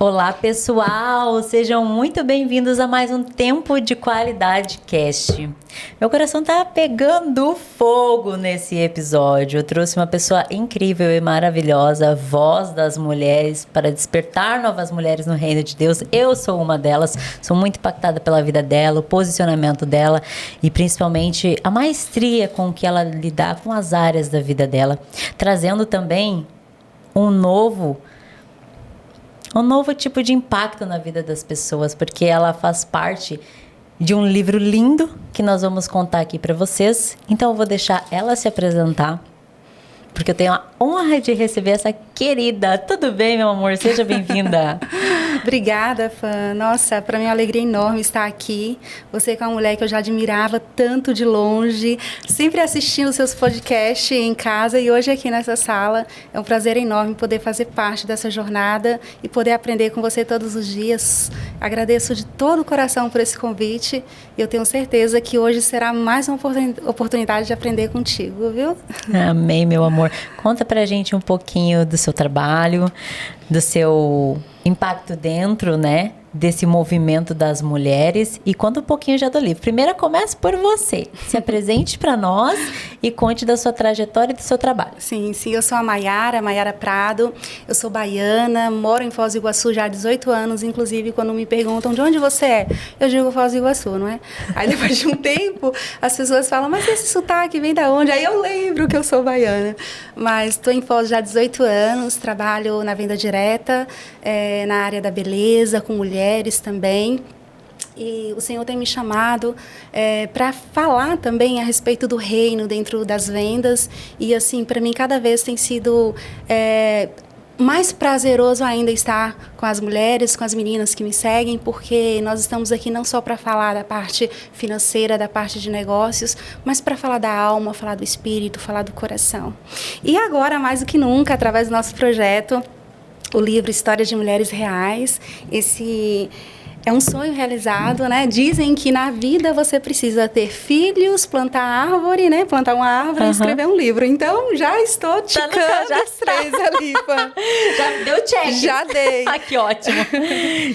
Olá, pessoal! Sejam muito bem-vindos a mais um Tempo de Qualidade Cast. Meu coração tá pegando fogo nesse episódio. Eu trouxe uma pessoa incrível e maravilhosa, voz das mulheres, para despertar novas mulheres no reino de Deus. Eu sou uma delas, sou muito impactada pela vida dela, o posicionamento dela e principalmente a maestria com que ela lidar com as áreas da vida dela, trazendo também um novo tipo de impacto na vida das pessoas, porque ela faz parte de um livro lindo que nós vamos contar aqui para vocês. Então eu vou deixar ela se apresentar, porque eu tenho a honra de receber essa querida. Tudo bem, meu amor? Seja bem-vinda. Obrigada, Fã. Nossa, para mim é uma alegria enorme estar aqui. Você que é uma mulher que eu já admirava tanto de longe, sempre assistindo seus podcasts em casa e hoje aqui nessa sala. É um prazer enorme poder fazer parte dessa jornada e poder aprender com você todos os dias. Agradeço de todo o coração por esse convite e eu tenho certeza que hoje será mais uma oportunidade de aprender contigo, viu? Amém, meu amor. Conta pra gente um pouquinho do seu trabalho, do seu impacto dentro, né, desse movimento das mulheres, e conta um pouquinho já do livro. Primeiro, comece por você. Se apresente para nós e conte da sua trajetória e do seu trabalho. Sim, eu sou a Maiara Prado, eu sou baiana, moro em Foz do Iguaçu já há 18 anos, inclusive quando me perguntam de onde você é, eu digo Foz do Iguaçu, não é? Aí depois de um tempo, as pessoas falam, mas esse sotaque vem da onde? Aí eu lembro que eu sou baiana. Mas estou em Foz já há 18 anos, trabalho na venda direta, na área da beleza, com mulheres também. E o Senhor tem me chamado para falar também a respeito do reino dentro das vendas. E, assim, para mim, cada vez tem sido mais prazeroso ainda estar com as mulheres, com as meninas que me seguem, porque nós estamos aqui não só para falar da parte financeira, da parte de negócios, mas para falar da alma, falar do espírito, falar do coração. E agora, mais do que nunca, através do nosso projeto, o livro Histórias de Mulheres Reais, esse é um sonho realizado, né? Dizem que na vida você precisa ter filhos, plantar árvore, né? Plantar uma árvore e escrever um livro. Então, já estou ticando as três ali, Fã. Já deu check. Já dei. Ah, que ótimo.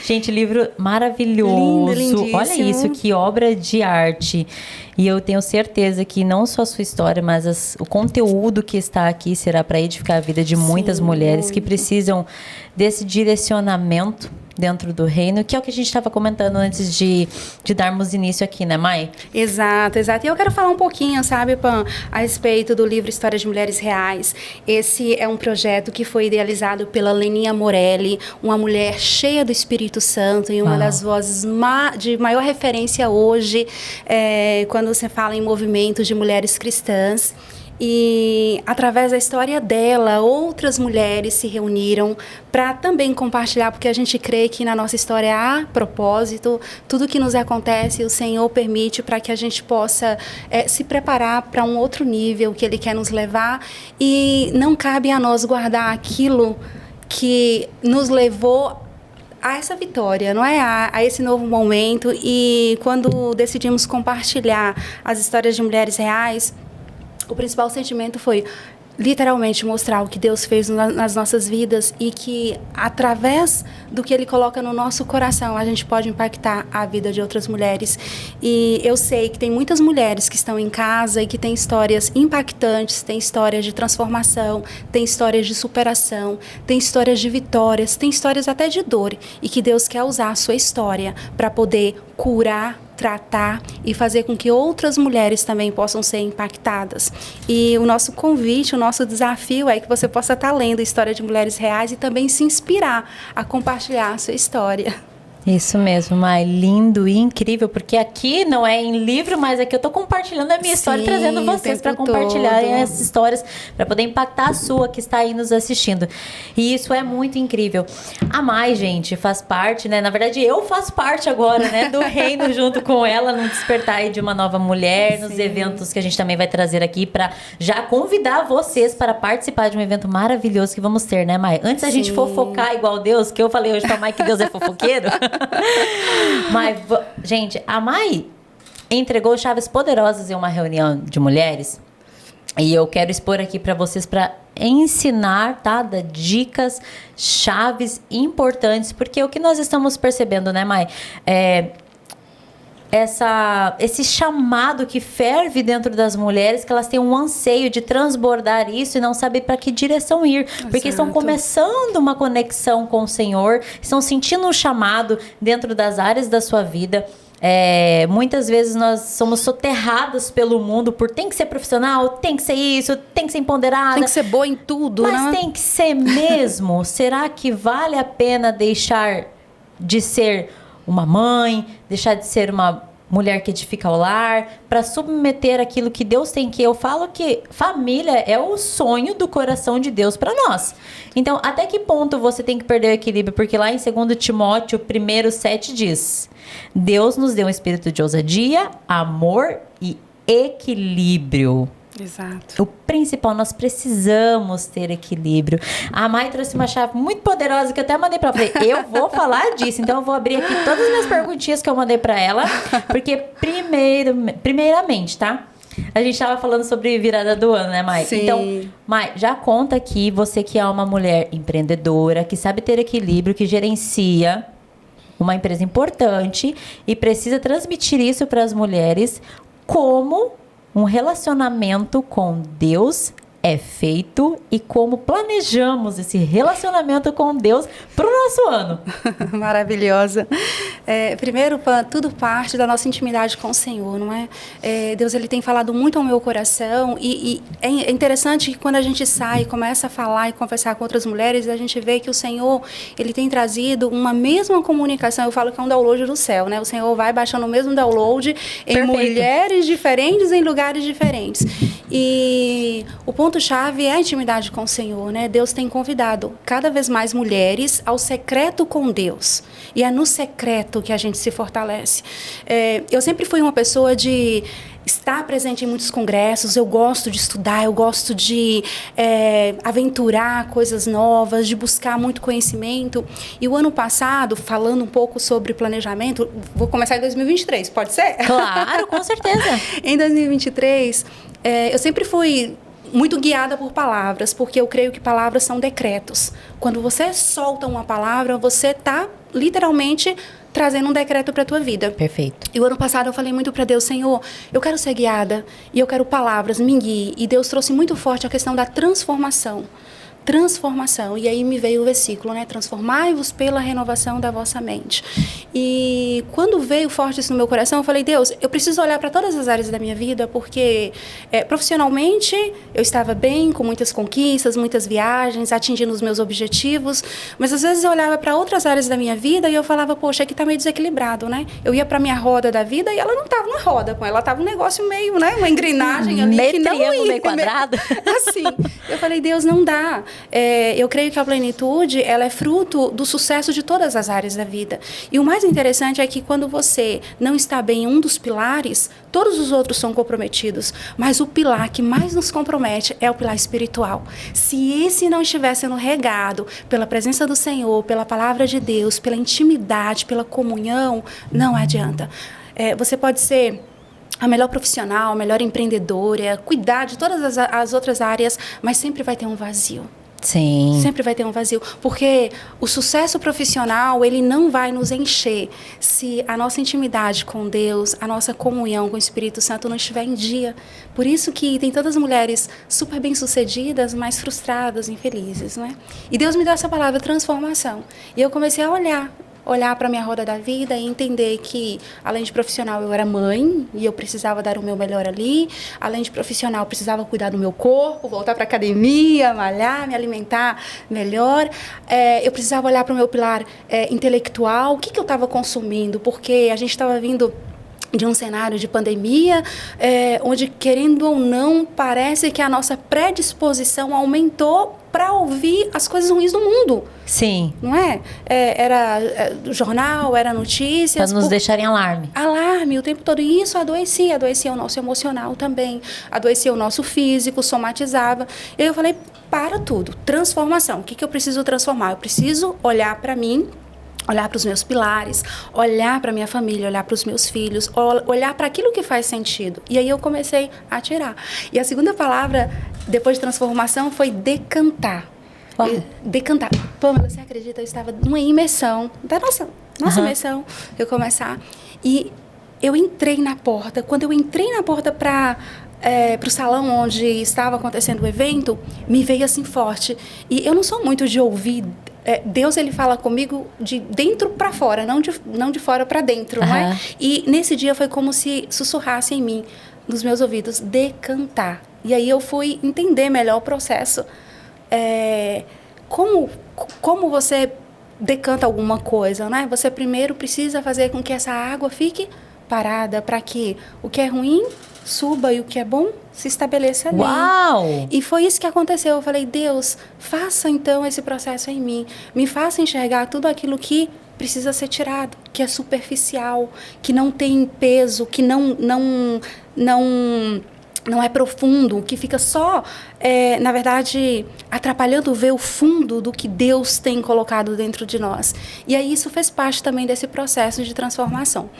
Gente, livro maravilhoso. Lindo, lindíssimo. Olha isso, que obra de arte. E eu tenho certeza que não só a sua história, mas o conteúdo que está aqui será para edificar a vida de muitas mulheres que precisam desse direcionamento dentro do reino, que é o que a gente estava comentando antes de darmos início aqui, né, Mai? Exato. E eu quero falar um pouquinho, sabe, Pan, a respeito do livro Histórias de Mulheres Reais. Esse é um projeto que foi idealizado pela Leninha Morelli, uma mulher cheia do Espírito Santo e uma das vozes de maior referência hoje, quando você fala em movimentos de mulheres cristãs. E, através da história dela, outras mulheres se reuniram para também compartilhar, porque a gente crê que na nossa história há propósito, tudo que nos acontece, o Senhor permite para que a gente possa se preparar para um outro nível que Ele quer nos levar, e não cabe a nós guardar aquilo que nos levou a essa vitória, não é? A esse novo momento. E quando decidimos compartilhar as histórias de mulheres reais, o principal sentimento foi literalmente mostrar o que Deus fez nas nossas vidas e que, através do que Ele coloca no nosso coração, a gente pode impactar a vida de outras mulheres. E eu sei que tem muitas mulheres que estão em casa e que têm histórias impactantes, têm histórias de transformação, têm histórias de superação, têm histórias de vitórias, têm histórias até de dor, e que Deus quer usar a sua história para poder curar, tratar e fazer com que outras mulheres também possam ser impactadas. E o nosso convite, o nosso desafio é que você possa estar lendo a História de Mulheres Reais e também se inspirar a compartilhar a sua história. Isso mesmo, Mai, lindo e incrível, porque aqui não é em livro, mas aqui eu tô compartilhando a minha história, trazendo vocês para compartilharem essas histórias, para poder impactar a sua que está aí nos assistindo. E isso é muito incrível. A Mai, gente, faz parte, né? Na verdade, eu faço parte agora, né, do reino junto com ela, no despertar aí de uma nova mulher, nos eventos que a gente também vai trazer aqui, para já convidar vocês para participar de um evento maravilhoso que vamos ter, né, Mai? Antes a gente fofocar igual Deus, que eu falei hoje pra Mai que Deus é fofoqueiro. Mas, gente, a Mai entregou chaves poderosas em uma reunião de mulheres. E eu quero expor aqui para vocês para ensinar, tá? Dar dicas, chaves importantes, porque o que nós estamos percebendo, né, Mai? Esse chamado que ferve dentro das mulheres, que elas têm um anseio de transbordar isso e não saber para que direção ir. Exato. Porque estão começando uma conexão com o Senhor, estão sentindo um chamado dentro das áreas da sua vida. Muitas vezes nós somos soterrados pelo mundo por tem que ser profissional, tem que ser isso, tem que ser empoderada. Tem que ser boa em tudo, mas né? tem que ser mesmo? Será que vale a pena deixar de ser uma mãe, deixar de ser uma mulher que edifica o lar, para submeter aquilo que Deus tem? Que eu falo que família é o sonho do coração de Deus para nós. Então, até que ponto você tem que perder o equilíbrio? Porque lá em 2 Timóteo 1:7 diz: Deus nos deu um espírito de ousadia, amor e equilíbrio. Exato. O principal, nós precisamos ter equilíbrio. A Mai trouxe uma chave muito poderosa que eu até mandei para ela. Falei, eu vou falar disso. Então, eu vou abrir aqui todas as minhas perguntinhas que eu mandei para ela. Porque, primeiramente, tá? A gente estava falando sobre virada do ano, né, Mai? Sim. Então, Mai, já conta aqui, você que é uma mulher empreendedora, que sabe ter equilíbrio, que gerencia uma empresa importante e precisa transmitir isso para as mulheres, como um relacionamento com Deus é feito e como planejamos esse relacionamento com Deus para o nosso ano. Maravilhosa. Primeiro, tudo parte da nossa intimidade com o Senhor, não é? Deus, ele tem falado muito ao meu coração e é interessante que quando a gente sai, começa a falar e conversar com outras mulheres, a gente vê que o Senhor, ele tem trazido uma mesma comunicação. Eu falo que é um download do céu, né? O Senhor vai baixando o mesmo download em mulheres diferentes, em lugares diferentes. E o ponto-chave é a intimidade com o Senhor, né? Deus tem convidado cada vez mais mulheres ao secreto com Deus. E é no secreto que a gente se fortalece. Eu sempre fui uma pessoa de estar presente em muitos congressos, eu gosto de estudar, eu gosto de aventurar coisas novas, de buscar muito conhecimento. E o ano passado, falando um pouco sobre planejamento, vou começar em 2023, pode ser? Claro, com certeza. Em 2023, eu sempre fui muito guiada por palavras, porque eu creio que palavras são decretos. Quando você solta uma palavra, você está literalmente trazendo um decreto para a tua vida. Perfeito. E o ano passado eu falei muito para Deus, Senhor, eu quero ser guiada e eu quero palavras, me guie. E Deus trouxe muito forte a questão da transformação. Transformação. E aí me veio o versículo, né? Transformai-vos pela renovação da vossa mente. E quando veio forte isso no meu coração, eu falei, Deus, eu preciso olhar para todas as áreas da minha vida, porque profissionalmente eu estava bem, com muitas conquistas, muitas viagens, atingindo os meus objetivos, mas às vezes eu olhava para outras áreas da minha vida e eu falava, poxa, aqui está meio desequilibrado, né? Eu ia para minha roda da vida e ela não estava na roda, ela estava um negócio meio, né? Uma engrenagem ali meio que não ia. Meio quadrado. Assim. Eu falei, Deus, não dá. Eu creio que a plenitude, ela é fruto do sucesso de todas as áreas da vida. E o mais interessante é que quando você não está bem em um dos pilares, todos os outros são comprometidos. Mas o pilar que mais nos compromete é o pilar espiritual. Se esse não estiver sendo regado pela presença do Senhor, pela palavra de Deus, pela intimidade, pela comunhão, não adianta. Você pode ser a melhor profissional, a melhor empreendedora, cuidar de todas as outras áreas, mas sempre vai ter um vazio. Sim. Sempre vai ter um vazio, porque o sucesso profissional, ele não vai nos encher se a nossa intimidade com Deus, a nossa comunhão com o Espírito Santo não estiver em dia. Por isso que tem tantas mulheres super bem-sucedidas, mas frustradas, infelizes, não é? E Deus me deu essa palavra, transformação. E eu comecei a olhar para a minha roda da vida e entender que, além de profissional, eu era mãe e eu precisava dar o meu melhor ali. Além de profissional, eu precisava cuidar do meu corpo, voltar para a academia, malhar, me alimentar melhor. Eu precisava olhar para o meu pilar intelectual, o que eu estava consumindo, porque a gente estava vindo de um cenário de pandemia, onde, querendo ou não, parece que a nossa predisposição aumentou para ouvir as coisas ruins do mundo. Sim. Não é? Era jornal, era notícias. Para nos deixarem alarme. Alarme o tempo todo. E isso adoecia o nosso emocional também, adoecia o nosso físico, somatizava. E eu falei, para tudo, transformação. O que eu preciso transformar? Eu preciso olhar para mim, olhar para os meus pilares, olhar para minha família, olhar para os meus filhos, olhar para aquilo que faz sentido. E aí eu comecei a tirar. E a segunda palavra, depois de transformação, foi decantar. Decantar. Pamela, você acredita? Eu estava numa imersão, da nossa imersão, eu começar. E eu entrei na porta. Quando eu entrei na porta para o salão onde estava acontecendo o evento, me veio assim forte. E eu não sou muito de ouvir. Deus, ele fala comigo de dentro para fora, não de fora para dentro, não é? E nesse dia foi como se sussurrasse em mim, nos meus ouvidos, decantar. E aí eu fui entender melhor o processo. Como você decanta alguma coisa, né? Você primeiro precisa fazer com que essa água fique parada para que o que é ruim suba e o que é bom se estabeleça ali. Uau! E foi isso que aconteceu. Eu falei, Deus, faça então esse processo em mim. Me faça enxergar tudo aquilo que precisa ser tirado, que é superficial, que não tem peso, que não é profundo, que fica só, na verdade, atrapalhando ver o fundo do que Deus tem colocado dentro de nós. E aí isso fez parte também desse processo de transformação.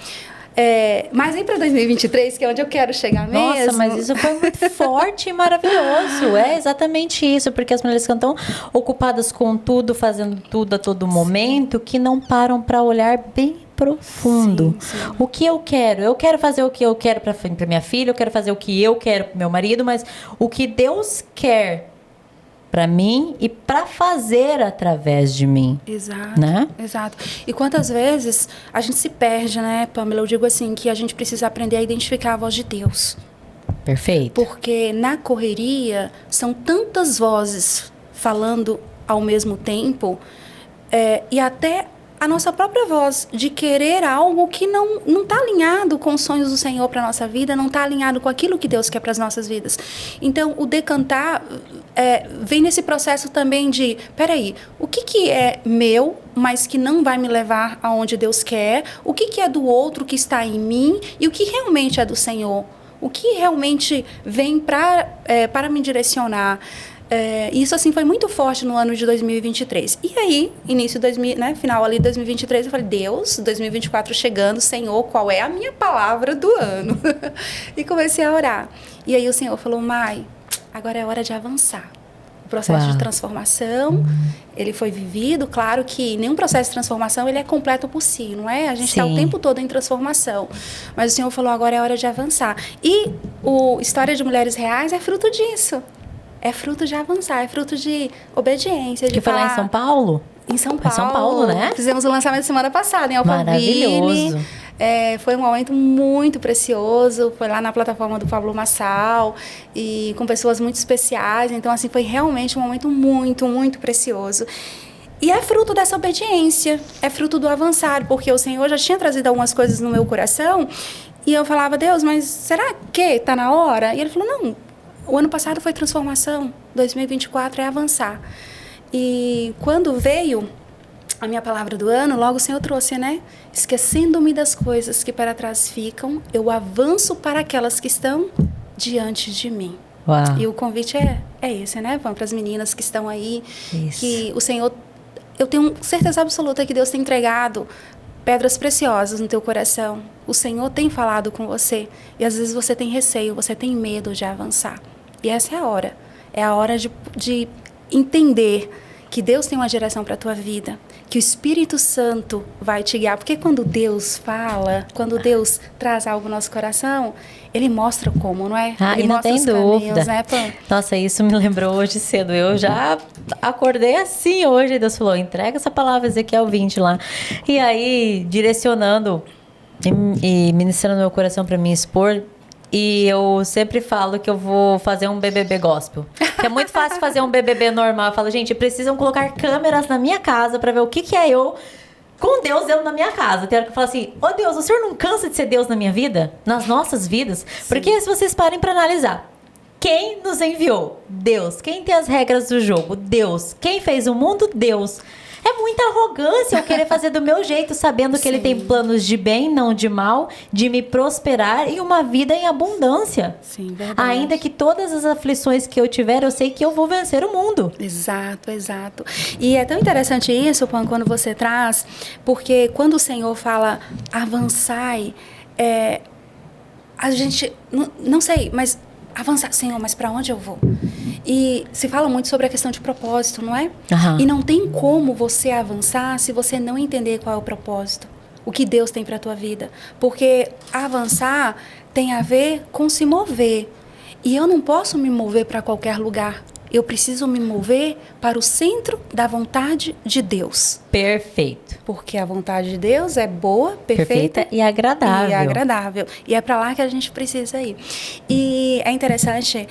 Mas aí para 2023, que é onde eu quero chegar mesmo. Nossa, mas isso foi muito forte e maravilhoso. É exatamente isso, porque as mulheres ficam tão ocupadas com tudo, fazendo tudo a todo momento, que não param para olhar bem profundo. Sim. O que eu quero? Eu quero fazer o que eu quero para minha filha, eu quero fazer o que eu quero para meu marido, mas o que Deus quer para mim e para fazer através de mim. Exato, né? Exato. E quantas vezes a gente se perde, né, Pamela? Eu digo assim, que a gente precisa aprender a identificar a voz de Deus. Perfeito. Porque na correria são tantas vozes falando ao mesmo tempo, e até a nossa própria voz de querer algo que não está alinhado com os sonhos do Senhor para a nossa vida, não está alinhado com aquilo que Deus quer para as nossas vidas. Então, o decantar vem nesse processo também de, peraí, o que é meu, mas que não vai me levar aonde Deus quer? O que é do outro que está em mim? E o que realmente é do Senhor? O que realmente vem para me direcionar? Isso assim foi muito forte no ano de 2023. E aí, final ali de 2023, eu falei, Deus, 2024 chegando, Senhor, qual é a minha palavra do ano? E comecei a orar. E aí o Senhor falou, Mai, agora é hora de avançar. O processo de transformação, ele foi vivido. Claro que nenhum processo de transformação ele é completo por si, não é? A gente está o tempo todo em transformação. Mas o Senhor falou, agora é hora de avançar. E o História de Mulheres Reais é fruto disso. É fruto de avançar, é fruto de obediência. Que foi lá em São Paulo? Em São Paulo. São Paulo, né? Fizemos o lançamento semana passada em Alphaville. Maravilhoso. Foi um momento muito precioso. Foi lá na plataforma do Pablo Massal e com pessoas muito especiais. Então, assim, foi realmente um momento muito, muito precioso. E é fruto dessa obediência, é fruto do avançar, porque o Senhor já tinha trazido algumas coisas no meu coração e eu falava, Deus, mas será que está na hora? E Ele falou, não. O ano passado foi transformação, 2024 é avançar. E quando veio a minha palavra do ano, logo o Senhor trouxe, né? Esquecendo-me das coisas que para trás ficam, eu avanço para aquelas que estão diante de mim. Uau. E o convite é esse, né? Para as meninas que estão aí, Isso. que o Senhor, eu tenho certeza absoluta que Deus tem entregado pedras preciosas no teu coração. O Senhor tem falado com você e às vezes você tem receio, você tem medo de avançar. E essa é a hora. É a hora de entender que Deus tem uma direção para a tua vida, que o Espírito Santo vai te guiar. Porque quando Deus fala, quando Deus traz algo no nosso coração, Ele mostra como, não é? Ele e não mostra tem os dúvida. caminhos, né, Pam? Nossa, isso me lembrou hoje cedo. Eu já acordei assim hoje. Deus falou, entrega essa palavra, Ezequiel 20 lá. E aí, direcionando e ministrando no meu coração para me expor. E eu sempre falo que eu vou fazer um BBB gospel. Que é muito fácil fazer um BBB normal. Eu falo, gente, precisam colocar câmeras na minha casa pra ver o que é eu com Deus dentro da minha casa. Tem hora que eu falo assim, ô Deus, o Senhor não cansa de ser Deus na minha vida? Nas nossas vidas? Sim. Porque se vocês parem pra analisar, quem nos enviou? Deus. Quem tem as regras do jogo? Deus. Quem fez o mundo? Deus. É muita arrogância eu querer fazer do meu jeito, sabendo que Ele tem planos de bem, não de mal, de me prosperar e uma vida em abundância. Sim, verdade. Ainda que todas as aflições que eu tiver, eu sei que eu vou vencer o mundo. Exato, exato. E é tão interessante isso, Pan, quando você traz, porque quando o Senhor fala avançai, a gente, não sei, mas avançar, Senhor, mas para onde eu vou? E se fala muito sobre a questão de propósito, não é? Uhum. E não tem como você avançar se você não entender qual é o propósito, o que Deus tem para a tua vida. Porque avançar tem a ver com se mover. E eu não posso me mover para qualquer lugar. Eu preciso me mover para o centro da vontade de Deus. Perfeito. Porque a vontade de Deus é boa, perfeita e agradável. E agradável. E é para lá que a gente precisa ir. E é interessante,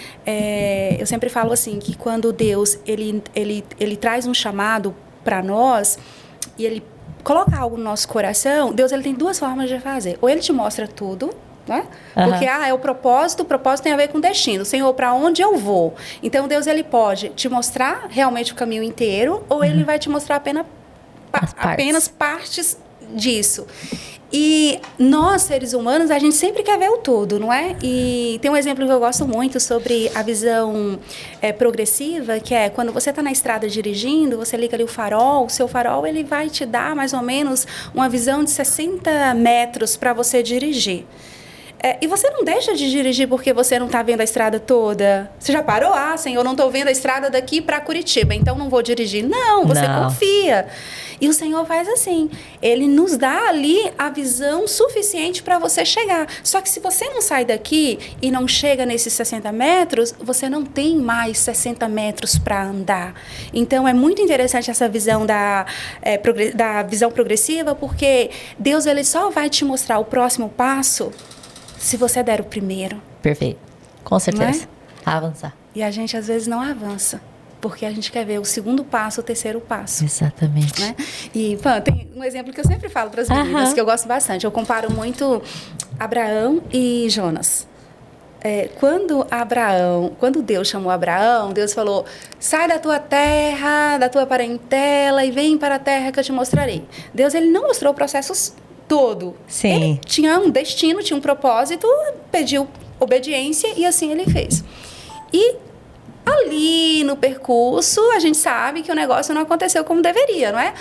eu sempre falo assim, que quando Deus ele traz um chamado para nós e Ele coloca algo no nosso coração, Deus ele tem duas formas de fazer. Ou Ele te mostra tudo, né? Porque é o propósito tem a ver com destino. Senhor, para onde eu vou? Então Deus ele pode te mostrar realmente o caminho inteiro ou ele vai te mostrar apenas partes disso. E nós, seres humanos, a gente sempre quer ver o todo, não é? E tem um exemplo que eu gosto muito sobre a visão progressiva, que é quando você está na estrada dirigindo, você liga ali o seu farol ele vai te dar mais ou menos uma visão de 60 metros para você dirigir. E você não deixa de dirigir porque você não está vendo a estrada toda. Você já parou? Senhor, não estou vendo a estrada daqui para Curitiba, então não vou dirigir. Não, você confia. E o Senhor faz assim. Ele nos dá ali a visão suficiente para você chegar. Só que se você não sai daqui e não chega nesses 60 metros, você não tem mais 60 metros para andar. Então, é muito interessante essa visão da visão progressiva, porque Deus ele só vai te mostrar o próximo passo se você der o primeiro. Perfeito. Com certeza. Avançar. E a gente, às vezes, não avança. Porque a gente quer ver o segundo passo, o terceiro passo. Exatamente. Né? E, tem um exemplo que eu sempre falo para as meninas, que eu gosto bastante. Eu comparo muito Abraão e Jonas. Quando Deus chamou Abraão, Deus falou, sai da tua terra, da tua parentela e vem para a terra que eu te mostrarei. Deus, ele não mostrou o processo todo. Sim. Ele tinha um destino, tinha um propósito, pediu obediência e assim ele fez. E ali no percurso, a gente sabe que o negócio não aconteceu como deveria, não é?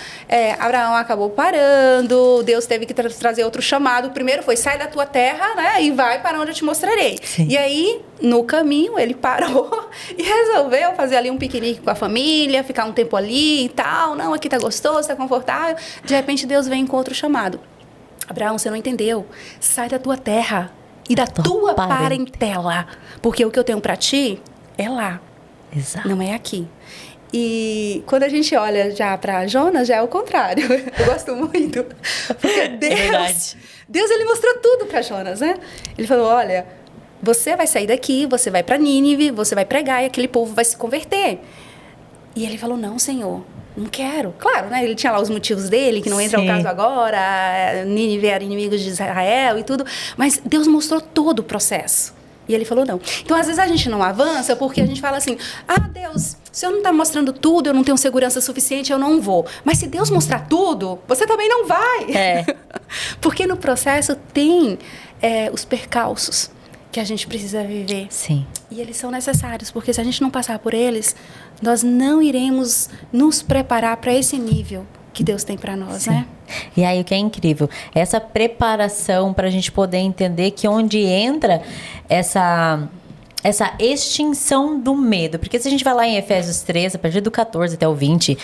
Abraão acabou parando, Deus teve que trazer outro chamado. O primeiro foi, sai da tua terra, né? E vai para onde eu te mostrarei. Sim. E aí, no caminho, ele parou e resolveu fazer ali um piquenique com a família, ficar um tempo ali e tal. Não, aqui tá gostoso, tá confortável. De repente, Deus vem com outro chamado. Abraão, você não entendeu. Sai da tua terra e da tua parentela. Porque o que eu tenho para ti é lá. Exato. Não é aqui. E quando a gente olha já para Jonas, já é o contrário. Eu gosto muito. Porque Deus ele mostrou tudo para Jonas, né? Ele falou, olha, você vai sair daqui, você vai para Nínive, você vai pregar e aquele povo vai se converter. E ele falou, não, Senhor. Não quero. Claro, né? Ele tinha lá os motivos dele, que não entra no caso agora, Nínive era inimigo de Israel e tudo, mas Deus mostrou todo o processo. E ele falou não. Então, às vezes, a gente não avança porque a gente fala assim, Deus, o Senhor não está mostrando tudo, eu não tenho segurança suficiente, eu não vou. Mas se Deus mostrar tudo, você também não vai. Porque no processo tem os percalços que a gente precisa viver. Sim. E eles são necessários, porque se a gente não passar por eles, nós não iremos nos preparar para esse nível que Deus tem para nós, Sim. né? E aí o que é incrível, essa preparação para a gente poder entender que onde entra essa extinção do medo. Porque se a gente vai lá em Efésios 3, a partir do 14 até o 20...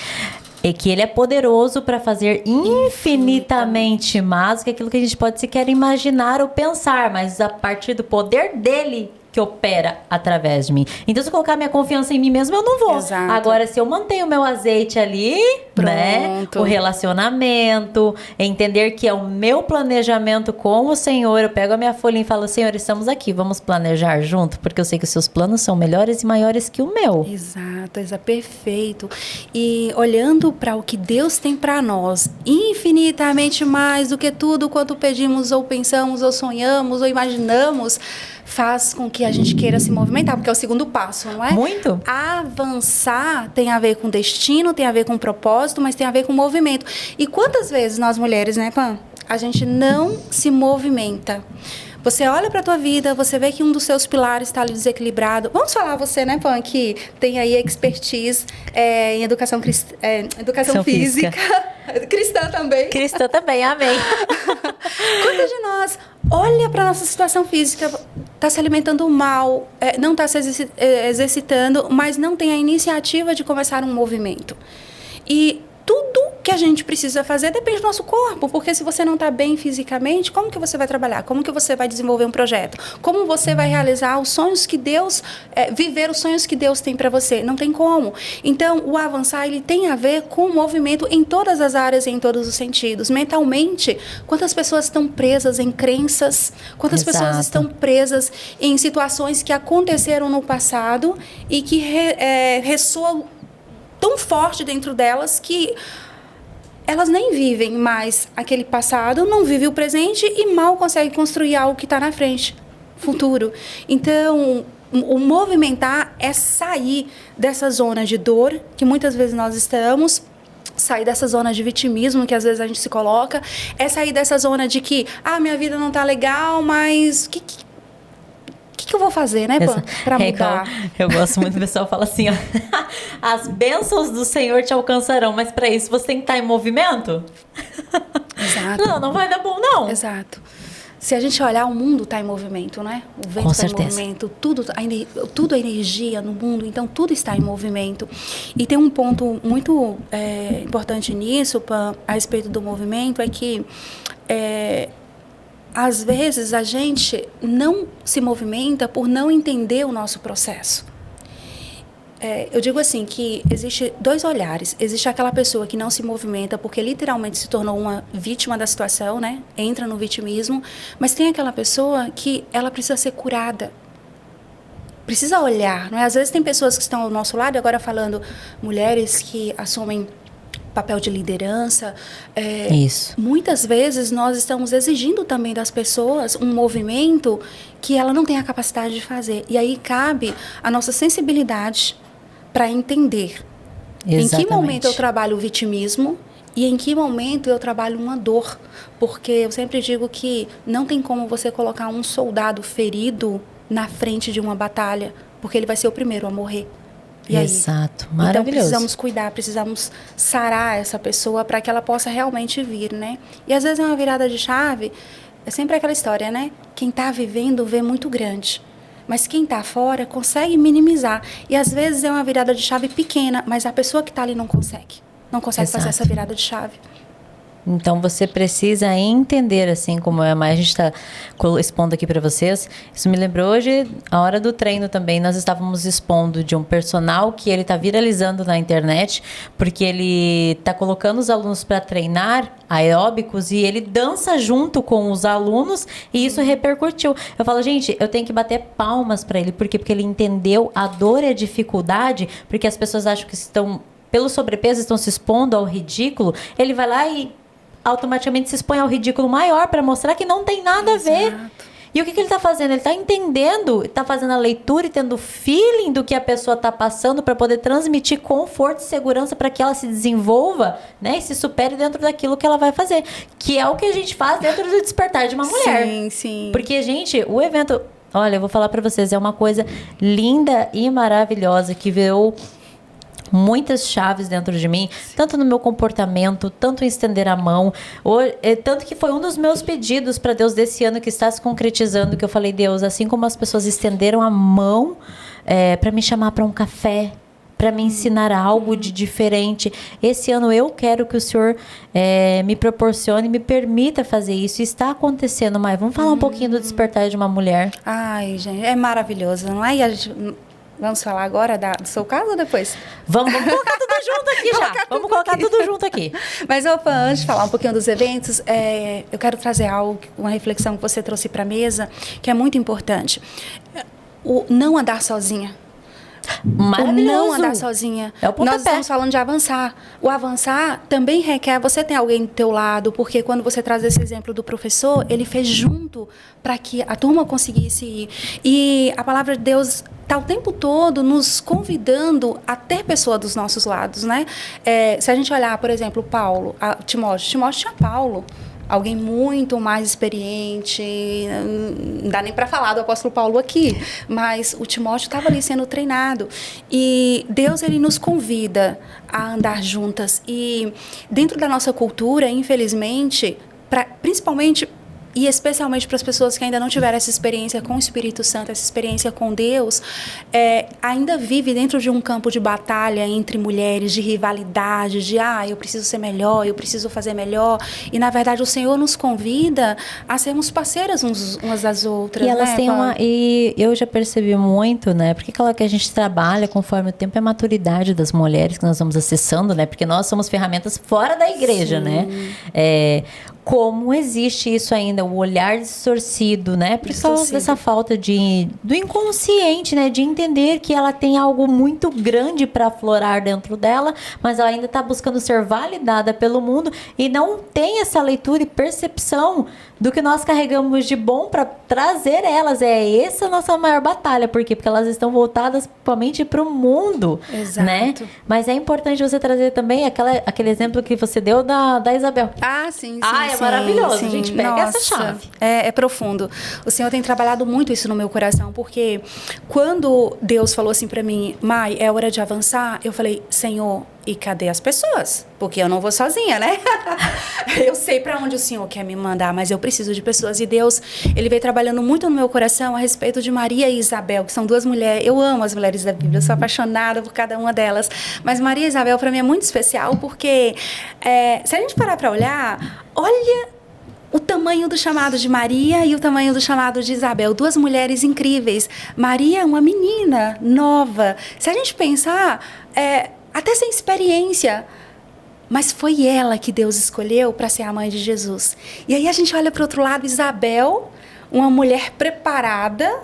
é que ele é poderoso para fazer infinitamente mais do que aquilo que a gente pode sequer imaginar ou pensar, mas a partir do poder dele que opera através de mim. Então, se eu colocar minha confiança em mim mesmo, eu não vou. Exato. Agora, se eu mantenho o meu azeite ali, né? O relacionamento, entender que é o meu planejamento com o Senhor, eu pego a minha folhinha e falo, Senhor, estamos aqui, vamos planejar junto, porque eu sei que os seus planos são melhores e maiores que o meu. Exato, perfeito. E olhando para o que Deus tem para nós, infinitamente mais do que tudo quanto pedimos ou pensamos ou sonhamos ou imaginamos, faz com que a gente queira se movimentar, porque é o segundo passo, não é? Muito. Avançar tem a ver com destino, tem a ver com propósito, mas tem a ver com movimento. E quantas vezes nós mulheres, né, Pan, a gente não se movimenta? Você olha para a tua vida, você vê que um dos seus pilares está ali desequilibrado. Vamos falar você, né, Pan, que tem aí expertise em educação física. Cristã também. Cristã também, amém. Quantas de nós olha para a nossa situação física, está se alimentando mal, não está se exercitando, mas não tem a iniciativa de começar um movimento. E tudo que a gente precisa fazer depende do nosso corpo, porque se você não está bem fisicamente, como que você vai trabalhar? Como que você vai desenvolver um projeto? Como você vai realizar os sonhos que Deus, viver os sonhos que Deus tem para você? Não tem como. Então, o avançar, ele tem a ver com o movimento em todas as áreas e em todos os sentidos. Mentalmente, quantas pessoas estão presas em crenças, quantas pessoas estão presas em situações que aconteceram no passado e que ressoam tão forte dentro delas que elas nem vivem mais aquele passado, não vivem o presente e mal conseguem construir algo que está na frente, futuro. Então, o movimentar é sair dessa zona de dor que muitas vezes nós estamos, sair dessa zona de vitimismo que às vezes a gente se coloca, é sair dessa zona de que, minha vida não está legal, mas o que eu vou fazer, né, Pan, para mudar? Eu gosto muito, o pessoal fala assim, ó, as bênçãos do Senhor te alcançarão, mas para isso você tem que estar em movimento. Exato. Não vai dar bom, não. Exato. Se a gente olhar, o mundo está em movimento, né? O vento está em movimento, tudo é energia no mundo, então tudo está em movimento. E tem um ponto muito importante nisso, Pan, a respeito do movimento, é que às vezes a gente não se movimenta por não entender o nosso processo. Eu digo assim, que existe dois olhares. Existe aquela pessoa que não se movimenta porque literalmente se tornou uma vítima da situação, né? Entra no vitimismo. Mas tem aquela pessoa que ela precisa ser curada. Precisa olhar, não é? Às vezes tem pessoas que estão ao nosso lado, agora falando mulheres que assumem papel de liderança. Isso. Muitas vezes nós estamos exigindo também das pessoas um movimento que ela não tem a capacidade de fazer. E aí cabe a nossa sensibilidade para entender em que momento eu trabalho o vitimismo e em que momento eu trabalho uma dor. Porque eu sempre digo que não tem como você colocar um soldado ferido na frente de uma batalha, porque ele vai ser o primeiro a morrer. E exato, aí? Maravilhoso. Então precisamos cuidar, precisamos sarar essa pessoa para que ela possa realmente vir, né? E às vezes é uma virada de chave, é sempre aquela história, né? Quem está vivendo vê muito grande, mas quem está fora consegue minimizar. E às vezes é uma virada de chave pequena, mas a pessoa que está ali não consegue fazer essa virada de chave. Então, você precisa entender, assim como a gente está expondo aqui para vocês. Isso me lembrou hoje, a hora do treino também, nós estávamos expondo de um personal que ele está viralizando na internet, porque ele está colocando os alunos para treinar aeróbicos e ele dança junto com os alunos e isso repercutiu. Eu falo, gente, eu tenho que bater palmas para ele. Por quê? Porque ele entendeu a dor e a dificuldade, porque as pessoas acham que estão, pelo sobrepeso, estão se expondo ao ridículo. Ele vai lá e automaticamente se expõe ao ridículo maior para mostrar que não tem nada a ver. E o que ele está fazendo? Ele está entendendo, está fazendo a leitura e tendo feeling do que a pessoa está passando para poder transmitir conforto e segurança para que ela se desenvolva, né, e se supere dentro daquilo que ela vai fazer. Que é o que a gente faz dentro do despertar de uma mulher. Sim, sim. Porque, gente, o evento... Olha, eu vou falar para vocês, é uma coisa linda e maravilhosa que virou muitas chaves dentro de mim, tanto no meu comportamento, tanto em estender a mão, tanto que foi um dos meus pedidos para Deus desse ano que está se concretizando, que eu falei, Deus, assim como as pessoas estenderam a mão para me chamar para um café, para me ensinar algo de diferente, esse ano eu quero que o Senhor me proporcione, me permita fazer isso. E está acontecendo, Mai. Vamos falar um pouquinho do despertar de uma mulher. Ai, gente, é maravilhoso, não é? E a gente... Vamos falar agora do seu caso ou depois? Vamos colocar tudo junto aqui já. Vamos colocar tudo junto aqui. Mas, antes de falar um pouquinho dos eventos, eu quero trazer uma reflexão que você trouxe para a mesa, que é muito importante. O não andar sozinha. O não andar sozinha. É o pontapé. Nós estamos falando de avançar. O avançar também requer você ter alguém do teu lado, porque quando você traz esse exemplo do professor, ele fez junto para que a turma conseguisse ir. E a palavra de Deus está o tempo todo nos convidando a ter pessoa dos nossos lados, né? Se a gente olhar, por exemplo, Timóteo tinha Paulo. Alguém muito mais experiente, não dá nem para falar do apóstolo Paulo aqui, mas o Timóteo estava ali sendo treinado. E Deus, ele nos convida a andar juntas. E dentro da nossa cultura, infelizmente, principalmente e especialmente para as pessoas que ainda não tiveram essa experiência com o Espírito Santo, essa experiência com Deus, ainda vive dentro de um campo de batalha entre mulheres, de rivalidade, de eu preciso ser melhor, eu preciso fazer melhor. E, na verdade, o Senhor nos convida a sermos parceiras umas das outras. E elas né, têm E eu já percebi muito, né? Porque aquela que a gente trabalha conforme o tempo é a maturidade das mulheres que nós vamos acessando, né? Porque nós somos ferramentas fora da igreja, Sim. né? Como existe isso ainda, o olhar distorcido, né? Por causa dessa falta do inconsciente, né? De entender que ela tem algo muito grande para aflorar dentro dela, mas ela ainda está buscando ser validada pelo mundo e não tem essa leitura e percepção do que nós carregamos de bom para trazer elas. Essa a nossa maior batalha. Por quê? Porque elas estão voltadas somente para o mundo. Exato. Né? Mas é importante você trazer também aquele exemplo que você deu da Isabel. Sim. É maravilhoso. Sim. A gente pega essa chave. É profundo. O Senhor tem trabalhado muito isso no meu coração, porque quando Deus falou assim para mim, Mai, é hora de avançar, eu falei, Senhor, e cadê as pessoas? Porque eu não vou sozinha, né? Eu sei para onde o Senhor quer me mandar, mas eu preciso de pessoas. E Deus, ele veio trabalhando muito no meu coração a respeito de Maria e Isabel, que são duas mulheres. Eu amo as mulheres da Bíblia, eu sou apaixonada por cada uma delas. Mas Maria e Isabel, para mim, é muito especial, porque se a gente parar para olhar, olha o tamanho do chamado de Maria e o tamanho do chamado de Isabel. Duas mulheres incríveis. Maria é uma menina nova. Se a gente pensar, até sem experiência, mas foi ela que Deus escolheu para ser a mãe de Jesus. E aí a gente olha para o outro lado, Isabel, uma mulher preparada,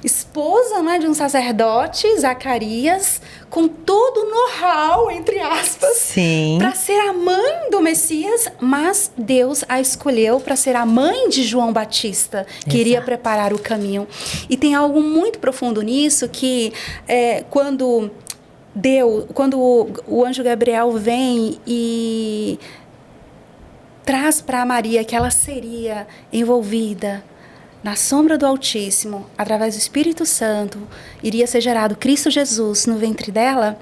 esposa, né, de um sacerdote, Zacarias, com todo o know-how, entre aspas, para ser a mãe do Messias, mas Deus a escolheu para ser a mãe de João Batista, que iria preparar o caminho. E tem algo muito profundo nisso, que quando o anjo Gabriel vem e traz para Maria que ela seria envolvida na sombra do Altíssimo, através do Espírito Santo, iria ser gerado Cristo Jesus no ventre dela,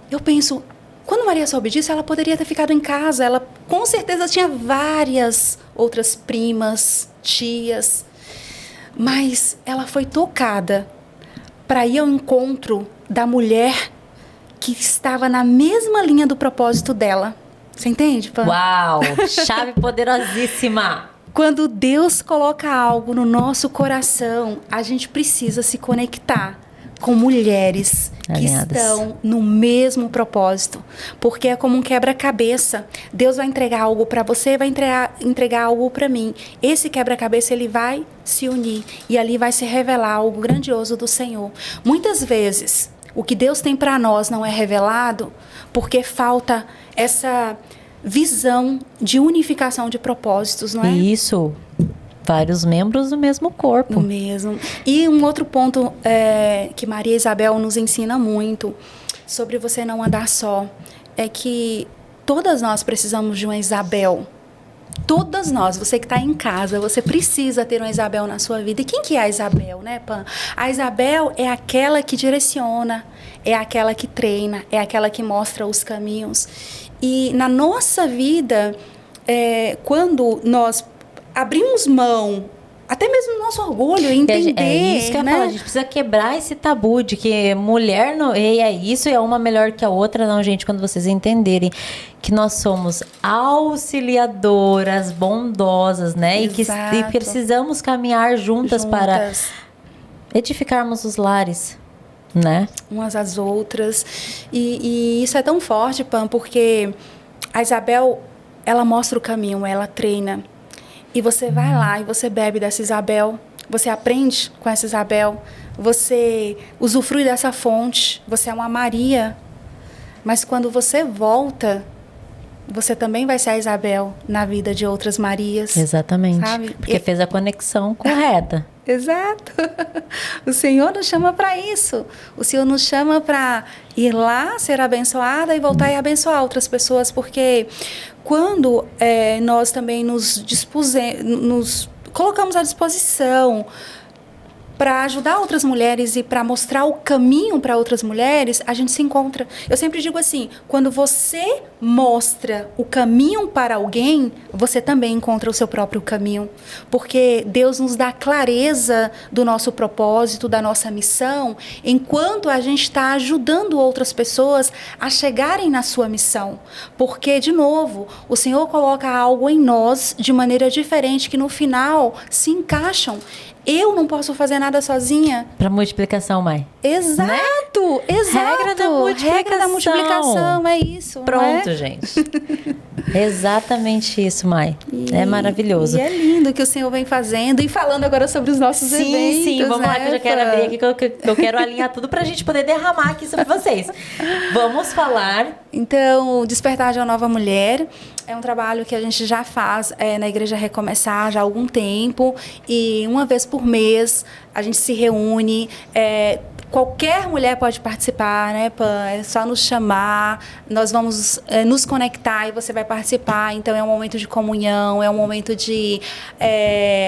eu penso, quando Maria soube disso, ela poderia ter ficado em casa, ela com certeza tinha várias outras primas, tias, mas ela foi tocada para ir ao encontro da mulher que estava na mesma linha do propósito dela. Você entende, Pan? Uau! Chave poderosíssima! Quando Deus coloca algo no nosso coração, a gente precisa se conectar com mulheres alinhadas, que estão no mesmo propósito. Porque é como um quebra-cabeça. Deus vai entregar algo para você, vai entregar algo para mim. Esse quebra-cabeça, ele vai se unir. E ali vai se revelar algo grandioso do Senhor. Muitas vezes, o que Deus tem para nós não é revelado porque falta essa visão de unificação de propósitos, não é? Isso. Vários membros do mesmo corpo. Do mesmo. E um outro ponto que Maria Isabel nos ensina muito sobre você não andar só é que todas nós precisamos de uma Isabel. Todas nós, você que está em casa, você precisa ter uma Isabel na sua vida. E quem que é a Isabel, né, Pan? A Isabel é aquela que direciona, é aquela que treina, é aquela que mostra os caminhos. E na nossa vida, quando nós abrimos mão, até mesmo do nosso orgulho, entender, é isso que eu ia falar, a gente precisa quebrar esse tabu de que mulher não é isso, é uma melhor que a outra. Não, gente, quando vocês entenderem que nós somos auxiliadoras, bondosas, né? E que precisamos caminhar juntas para edificarmos os lares, né? Umas às outras. E isso é tão forte, Pam, porque a Isabel, ela mostra o caminho, ela treina. E você vai lá e você bebe dessa Isabel, você aprende com essa Isabel, você usufrui dessa fonte, você é uma Maria. Mas quando você volta, você também vai ser a Isabel na vida de outras Marias. Exatamente. Sabe? Porque fez a conexão correta. Exato. O Senhor nos chama para isso. O Senhor nos chama para ir lá, ser abençoada e voltar e abençoar outras pessoas. Porque quando nós também nos colocamos à disposição para ajudar outras mulheres e para mostrar o caminho para outras mulheres, a gente se encontra. Eu sempre digo assim, quando você mostra o caminho para alguém, você também encontra o seu próprio caminho. Porque Deus nos dá clareza do nosso propósito, da nossa missão, enquanto a gente está ajudando outras pessoas a chegarem na sua missão. Porque, de novo, o Senhor coloca algo em nós de maneira diferente que no final se encaixam. Eu não posso fazer nada sozinha. Para multiplicação, mãe. Exato, né? Exato. Regra da multiplicação. É isso. Pronto, gente. Exatamente isso, Mai. É maravilhoso. E é lindo que o Senhor vem fazendo e falando agora sobre os nossos eventos. Sim, vamos lá, que eu já quero abrir aqui, que eu quero alinhar tudo pra gente poder derramar aqui sobre vocês. Vamos falar. Então, Despertar de uma Nova Mulher é um trabalho que a gente já faz na Igreja Recomeçar já há algum tempo. E uma vez por mês a gente se reúne. Qualquer mulher pode participar, né, Pan? É só nos chamar, nós vamos nos conectar e você vai participar. Então, é um momento de comunhão, é um momento de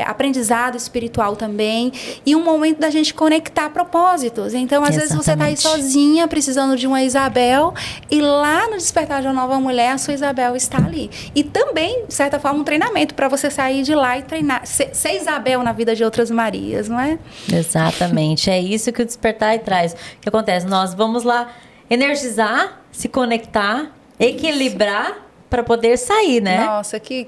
aprendizado espiritual também e um momento da gente conectar propósitos. Então, às vezes você está aí sozinha, precisando de uma Isabel e lá no Despertar de uma Nova Mulher, a sua Isabel está ali. E também, de certa forma, um treinamento para você sair de lá e treinar, ser Isabel na vida de outras Marias, não é? Exatamente, é isso que o Despertar traz. O que acontece? Nós vamos lá energizar, se conectar, equilibrar para poder sair, né? Nossa, que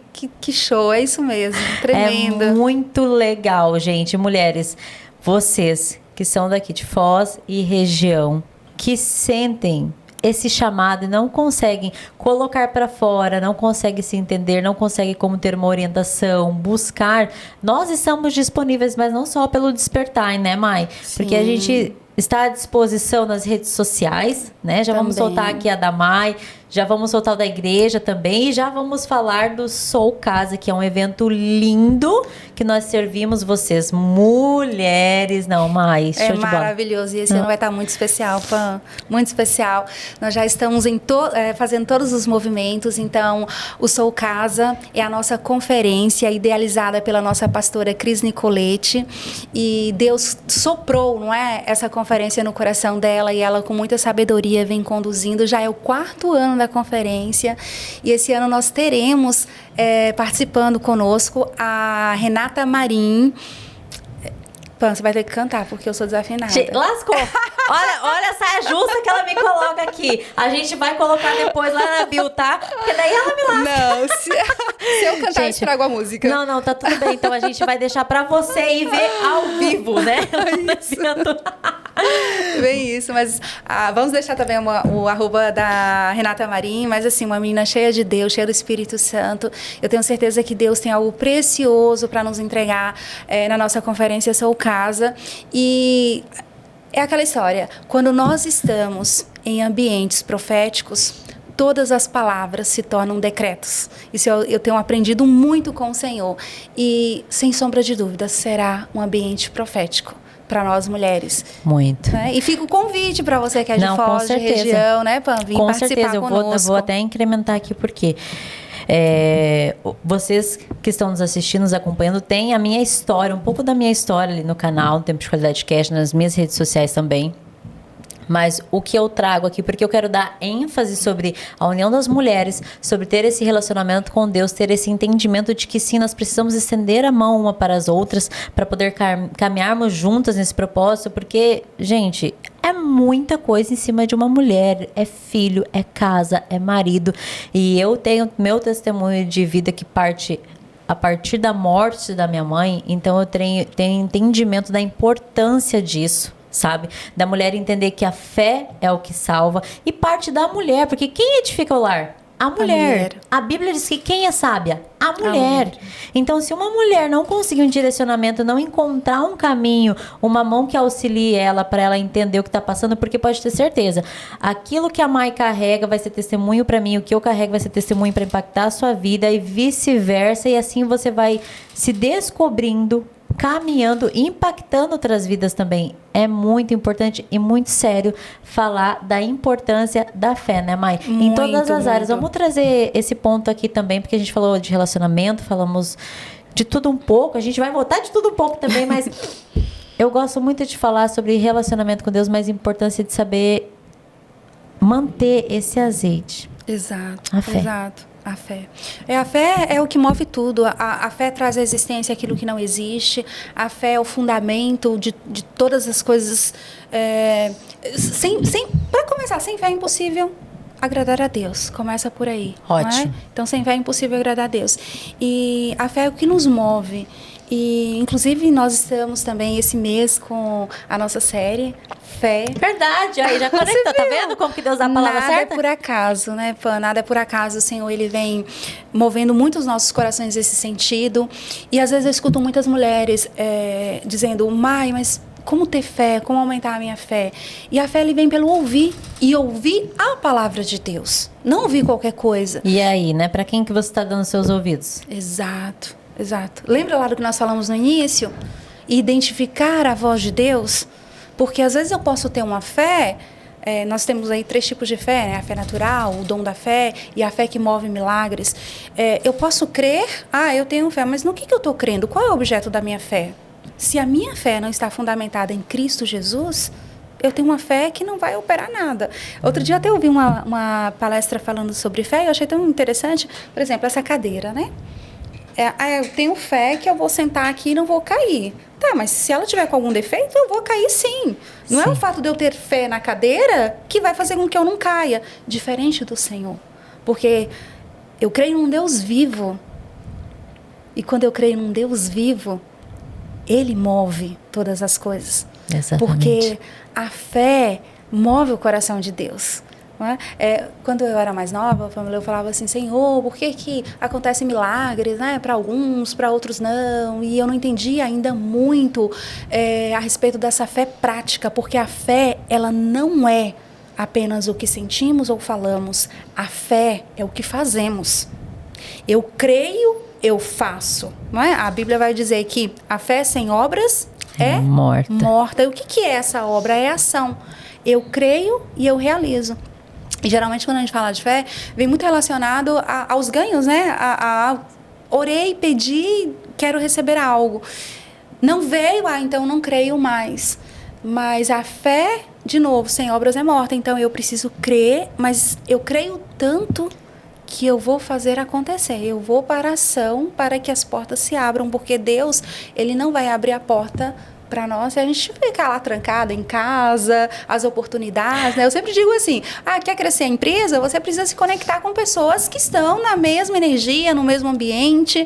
show, é isso mesmo, tremendo. É muito legal, gente. Mulheres, vocês que são daqui de Foz e região, que sentem esse chamado e não conseguem colocar para fora, não conseguem se entender, não conseguem como ter uma orientação, buscar. Nós estamos disponíveis, mas não só pelo Despertar, né, Mai? Sim. Porque a gente está à disposição nas redes sociais, né? Já vamos soltar aqui a da Mai, já vamos soltar o da igreja também e já vamos falar do Sou Casa, que é um evento lindo que nós servimos vocês, mulheres. Não, Mai, show de bola. É maravilhoso. E esse ano vai estar muito especial, Pan. Muito especial. Nós já estamos fazendo todos os movimentos. Então, o Sou Casa é a nossa conferência idealizada pela nossa pastora Cris Nicoletti. E Deus soprou, não é, essa conferência no coração dela e ela com muita sabedoria vem conduzindo. Já é o 4º ano da conferência e esse ano nós teremos participando conosco a Renata Marim. Pan, você vai ter que cantar, porque eu sou desafinada. Lascou. Olha a saia justa que ela me coloca aqui. A gente vai colocar depois lá na bio, tá? Porque daí ela me lasca. Não, se eu cantar, eu estrago a música. Não, tá tudo bem. Então a gente vai deixar pra você ir ver ao vivo, né? Bem isso, mas vamos deixar também o arroba da Renata Marim, mas assim, uma menina cheia de Deus, cheia do Espírito Santo. Eu tenho certeza que Deus tem algo precioso para nos entregar na nossa conferência Sou Casa. E é aquela história, quando nós estamos em ambientes proféticos, todas as palavras se tornam decretos. Isso eu tenho aprendido muito com o Senhor. E, sem sombra de dúvida, será um ambiente profético para nós mulheres. Muito. Né? E fica o convite para você que é de Foz, de região, né, Pam? Vir participar conosco. Eu vou até incrementar aqui, porque vocês que estão nos assistindo, nos acompanhando, tem a minha história, um pouco da minha história ali no canal, no Tempo de Qualidade Cast, nas minhas redes sociais também. Mas o que eu trago aqui, porque eu quero dar ênfase sobre a união das mulheres, sobre ter esse relacionamento com Deus, ter esse entendimento de que sim, nós precisamos estender a mão uma para as outras, para poder caminharmos juntas nesse propósito, porque, gente, é muita coisa em cima de uma mulher, é filho, é casa, é marido, e eu tenho meu testemunho de vida que parte a partir da morte da minha mãe, então eu tenho entendimento da importância disso. Sabe? Da mulher entender que a fé é o que salva. E parte da mulher, porque quem edifica o lar? A mulher. A Bíblia diz que quem é sábia? A mulher. Então, se uma mulher não conseguir um direcionamento, não encontrar um caminho, uma mão que auxilie ela para ela entender o que está passando, porque pode ter certeza, aquilo que a Mai carrega vai ser testemunho para mim, o que eu carrego vai ser testemunho para impactar a sua vida e vice-versa, e assim você vai se descobrindo, caminhando, impactando outras vidas também. É muito importante e muito sério falar da importância da fé, né, Mai? Em todas as áreas. Vamos trazer esse ponto aqui também, porque a gente falou de relacionamento, falamos de tudo um pouco. A gente vai voltar de tudo um pouco também, mas eu gosto muito de falar sobre relacionamento com Deus, mas a importância de saber manter esse azeite. Exato. A fé. Exato. A fé. A fé é o que move tudo. A fé traz à existência aquilo que não existe. A fé é o fundamento de todas as coisas. Para começar, sem fé é impossível agradar a Deus. Começa por aí. Ótimo. Não é? Então, sem fé é impossível agradar a Deus. E a fé é o que nos move. E, inclusive, nós estamos também esse mês com a nossa série Fé. Verdade, aí já conectou, tá vendo como que Deus dá a palavra Nada certa? é por acaso, né, Pan? Nada é por acaso. O Senhor, Ele vem movendo muito os nossos corações nesse sentido. E às vezes eu escuto muitas mulheres dizendo, Mai, mas como ter fé? Como aumentar a minha fé? E a fé, ele vem pelo ouvir. E ouvir a palavra de Deus. Não ouvir qualquer coisa. E aí, né? Pra quem que você está dando seus ouvidos? Exato, exato. Lembra lá do que nós falamos no início? Identificar a voz de Deus? Porque às vezes eu posso ter uma fé, nós temos aí 3 tipos de fé, né? A fé natural, o dom da fé e a fé que move milagres. Eu posso crer, eu tenho fé, mas no que eu estou crendo? Qual é o objeto da minha fé? Se a minha fé não está fundamentada em Cristo Jesus, eu tenho uma fé que não vai operar nada. Outro dia até ouvi uma palestra falando sobre fé e eu achei tão interessante, por exemplo, essa cadeira, né? Eu tenho fé que eu vou sentar aqui e não vou cair. Tá, mas se ela tiver com algum defeito, eu vou cair sim. Não é o fato de eu ter fé na cadeira que vai fazer com que eu não caia. Diferente do Senhor. Porque eu creio num Deus vivo. E quando eu creio num Deus vivo, Ele move todas as coisas. Exatamente. Porque a fé move o coração de Deus. Quando eu era mais nova, eu falava assim, Senhor, por que acontecem milagres, né? Para alguns, para outros não. E eu não entendia ainda muito a respeito dessa fé prática, porque a fé, ela não é apenas o que sentimos ou falamos. A fé é o que fazemos. Eu creio, eu faço. Não é? A Bíblia vai dizer que a fé sem obras é morta. E o que é essa obra? É ação. Eu creio e eu realizo. E geralmente quando a gente fala de fé, vem muito relacionado aos ganhos, né? Orei, pedi, quero receber algo. Não veio, então não creio mais. Mas a fé, de novo, sem obras é morta. Então eu preciso crer, mas eu creio tanto que eu vou fazer acontecer. Eu vou para a ação para que as portas se abram, porque Deus, Ele não vai abrir a porta para nós, se a gente ficar lá trancada em casa, as oportunidades, né? Eu sempre digo assim, quer crescer a empresa? Você precisa se conectar com pessoas que estão na mesma energia, no mesmo ambiente.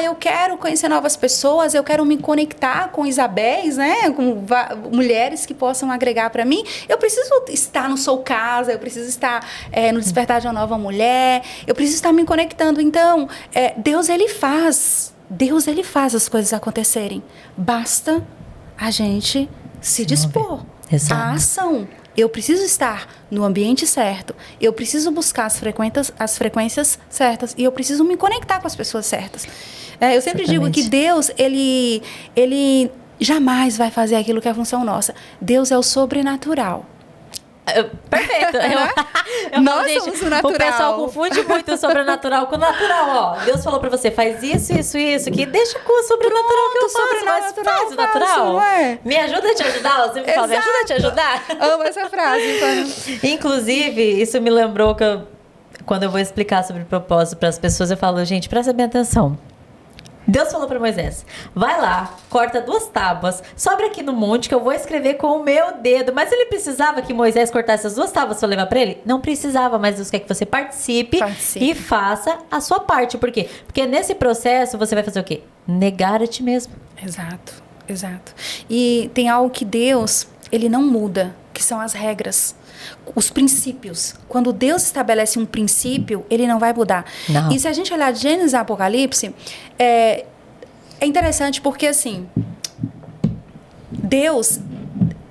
Eu quero conhecer novas pessoas, eu quero me conectar com Isabéis, né? Com mulheres que possam agregar para mim. Eu preciso estar no Sou Casa, eu preciso estar no Despertar de uma Nova Mulher, eu preciso estar me conectando. Então, Deus, Ele faz as coisas acontecerem. Basta a gente se dispor à ação. Eu preciso estar no ambiente certo, eu preciso buscar as frequências certas e eu preciso me conectar com as pessoas certas. Eu sempre digo que Deus, ele jamais vai fazer aquilo que é a função nossa. Deus é o sobrenatural. Perfeito. Nós somos o natural. O pessoal confunde muito o sobrenatural com o natural. Deixa falou pra você, faz isso, que deixa com o sobrenatural que eu faço, mas faz o natural. Me ajuda a te ajudar? Você me fala, me ajuda a te ajudar? Amo essa frase, então. Inclusive, isso me lembrou que quando eu vou explicar sobre propósito para as pessoas, eu falo, gente, presta bem atenção. Deus falou para Moisés, vai lá, corta 2 tábuas, sobe aqui no monte que eu vou escrever com o meu dedo. Mas ele precisava que Moisés cortasse as 2 tábuas para levar para ele? Não precisava, mas Deus quer que você participe e faça a sua parte. Por quê? Porque nesse processo você vai fazer o quê? Negar a ti mesmo. Exato. E tem algo que Deus, ele não muda, que são as regras, os princípios. Quando Deus estabelece um princípio, ele não vai mudar. Não. E se a gente olhar de Gênesis e Apocalipse, é interessante porque, assim, Deus...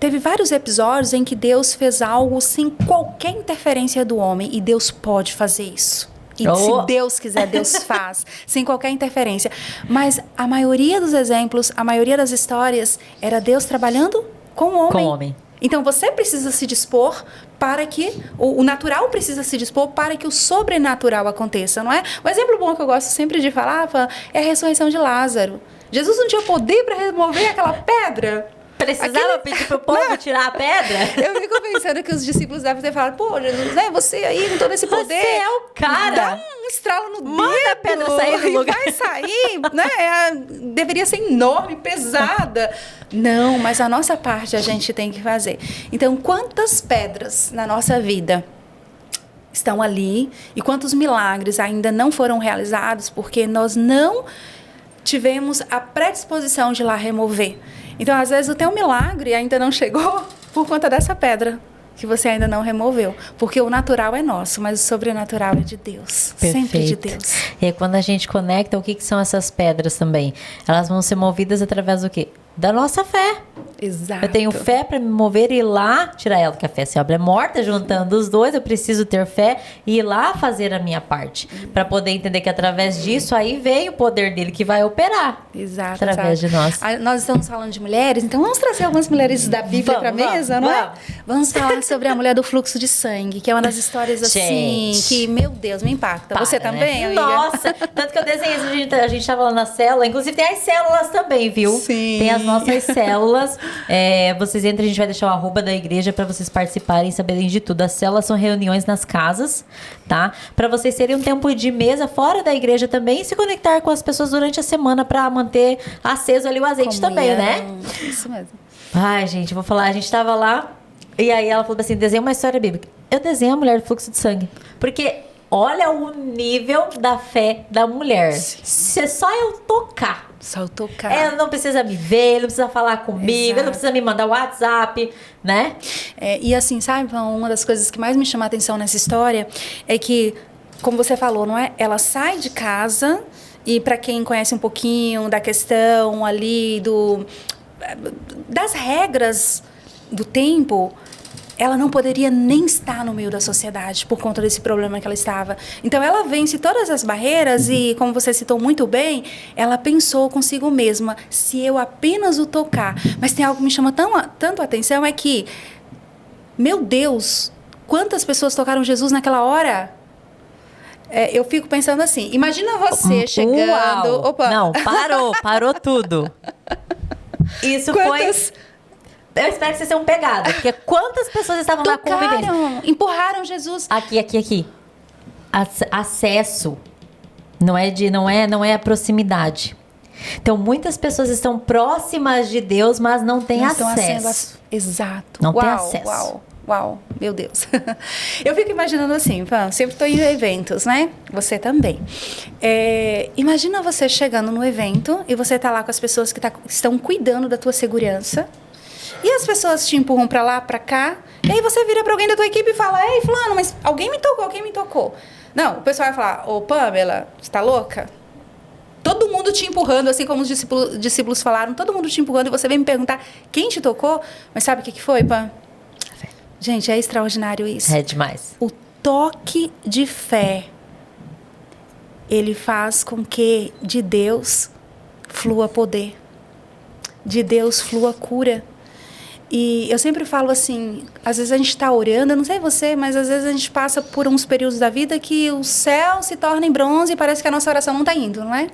Teve vários episódios em que Deus fez algo sem qualquer interferência do homem. E Deus pode fazer isso. E se Deus quiser, Deus faz. Sem qualquer interferência. Mas a maioria dos exemplos, a maioria das histórias, era Deus trabalhando com o homem. Com o homem. Então, você precisa se dispor para que... O natural precisa se dispor para que o sobrenatural aconteça, não é? Um exemplo bom que eu gosto sempre de falar é a ressurreição de Lázaro. Jesus não tinha poder para remover aquela pedra. Precisava pedir pro povo tirar a pedra? Eu fico pensando que os discípulos devem ter falado, pô, Jesus, né, você aí com todo esse poder... Você é o cara! Dá um estralo no dedo! Manda a pedra sair do lugar! Vai sair, né? Deveria ser enorme, pesada. Não, mas a nossa parte a gente tem que fazer. Então, quantas pedras na nossa vida estão ali e quantos milagres ainda não foram realizados porque nós não tivemos a predisposição de lá remover. Então, às vezes, o teu milagre ainda não chegou por conta dessa pedra que você ainda não removeu. Porque o natural é nosso, mas o sobrenatural é de Deus. Perfeito. Sempre de Deus. E aí, quando a gente conecta, o que são essas pedras também? Elas vão ser movidas através do quê? Da nossa fé. Exato. Eu tenho fé para me mover e ir lá tirar ela, porque a fé se obra é morta, juntando os dois, eu preciso ter fé e ir lá fazer a minha parte, para poder entender que através disso aí vem o poder dele que vai operar. Exato. Através de nós. Nós estamos falando de mulheres, então vamos trazer algumas mulheres da Bíblia para a mesa, não é? Vamos falar sobre a mulher do fluxo de sangue, que é uma das histórias assim, que, meu Deus, me impacta. Você também, né? amiga? Nossa, tanto que eu desenhei isso, a gente estava lá na célula, inclusive tem as células também, viu? Sim. Tem as nossas células. Vocês entram, a gente vai deixar o arroba da igreja para vocês participarem e saberem de tudo. As células são reuniões nas casas, tá? Para vocês terem um tempo de mesa fora da igreja também e se conectar com as pessoas durante a semana para manter aceso ali o azeite também, né? Isso mesmo. Ai, gente, vou falar, a gente tava lá e aí ela falou assim, desenha uma história bíblica. Eu desenho a mulher do fluxo de sangue. Porque olha o nível da fé da mulher. Se só eu tocar. Só tocar. Ela não precisa me ver, ele não precisa falar comigo, Exato. ele não precisa me mandar WhatsApp, né? E assim, sabe, uma das coisas que mais me chama a atenção nessa história é que, como você falou, não é? Ela sai de casa e, para quem conhece um pouquinho da questão ali das regras do tempo, ela não poderia nem estar no meio da sociedade por conta desse problema que ela estava. Então, ela vence todas as barreiras e, como você citou muito bem, ela pensou consigo mesma, se eu apenas o tocar. Mas tem algo que me chama tanto a atenção, é que, meu Deus, quantas pessoas tocaram Jesus naquela hora? Eu fico pensando assim, imagina você chegando... Uau. Opa! Não, parou tudo. Isso foi... Eu espero que vocês tenham pegado, porque quantas pessoas estavam na convivência? Empurraram Jesus. Aqui. Acesso. Não é a proximidade. Então, muitas pessoas estão próximas de Deus, mas não têm acesso. Exato. Não tem acesso. Uau, meu Deus. Eu fico imaginando assim, sempre estou em eventos, né? Você também. Imagina você chegando no evento e você está lá com as pessoas que estão cuidando da tua segurança. E as pessoas te empurram pra lá, pra cá. E aí você vira pra alguém da tua equipe e fala, ei, fulano, mas alguém me tocou. Não, o pessoal vai falar, ô, Pamela, você tá louca? Todo mundo te empurrando, assim como os discípulos falaram, todo mundo te empurrando e você vem me perguntar quem te tocou? Mas sabe o que foi, Pam? Gente, é extraordinário isso. É demais. O toque de fé, ele faz com que de Deus flua poder. De Deus flua cura. E eu sempre falo assim, às vezes a gente está orando, eu não sei você, mas às vezes a gente passa por uns períodos da vida que o céu se torna em bronze e parece que a nossa oração não está indo, não é?